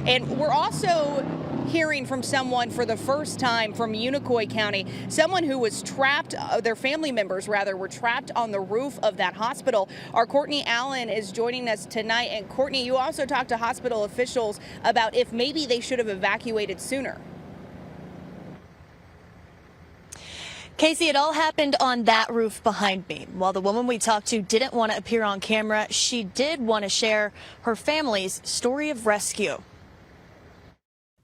And we're also hearing from someone for the first time from Unicoi County, someone who was trapped, their family members rather, were trapped on the roof of that hospital. Our Courtney Allen is joining us tonight. And Courtney, you also talked to hospital officials about if maybe they should have evacuated sooner. Casey, it all happened on that roof behind me. While the woman we talked to didn't want to appear on camera, she did want to share her family's story of rescue.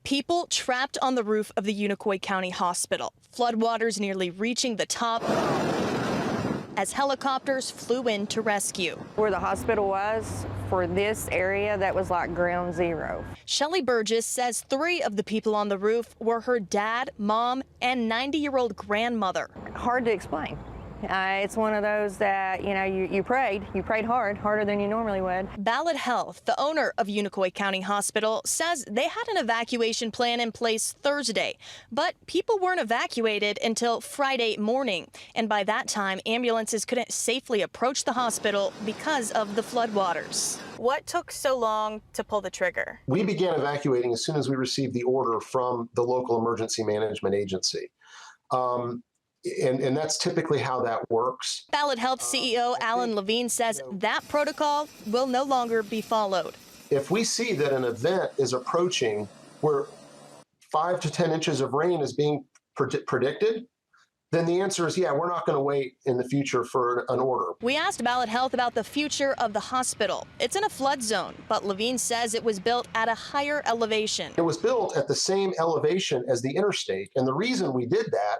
People trapped on the roof of the Unicoi County Hospital. Floodwaters nearly reaching the top as helicopters flew in to rescue. Where the hospital was, for this area, that was like ground zero. Shelley Burgess says 3 of the people on the roof were her dad, mom, and 90-year-old grandmother. Hard to explain. It's one of those that, you know, you prayed hard, harder than you normally would. Ballad Health, the owner of Unicoi County Hospital, says they had an evacuation plan in place Thursday, but people weren't evacuated until Friday morning. And by that time, ambulances couldn't safely approach the hospital because of the floodwaters. What took so long to pull the trigger? We began evacuating as soon as we received the order from the local emergency management agency. And that's typically how that works. Ballad Health CEO Alan Levine says that protocol will no longer be followed. If we see that an event is approaching where 5 to 10 inches of rain is being predicted, then the answer is, yeah, we're not going to wait in the future for an order. We asked Ballad Health about the future of the hospital. It's in a flood zone, but Levine says it was built at a higher elevation. It was built at the same elevation as the interstate, and the reason we did that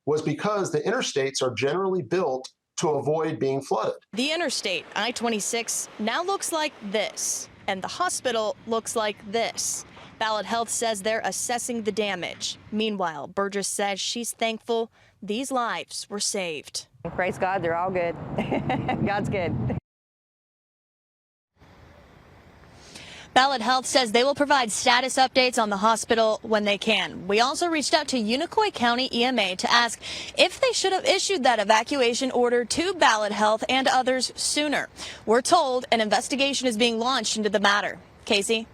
was because the interstates are generally built to avoid being flooded. The interstate, I-26, now looks like this, and the hospital looks like this. Ballad Health says they're assessing the damage. Meanwhile, Burgess says she's thankful these lives were saved. Praise God, they're all good. God's good. Ballad Health says they will provide status updates on the hospital when they can. We also reached out to Unicoi County EMA to ask if they should have issued that evacuation order to Ballad Health and others sooner. We're told an investigation is being launched into the matter. Casey?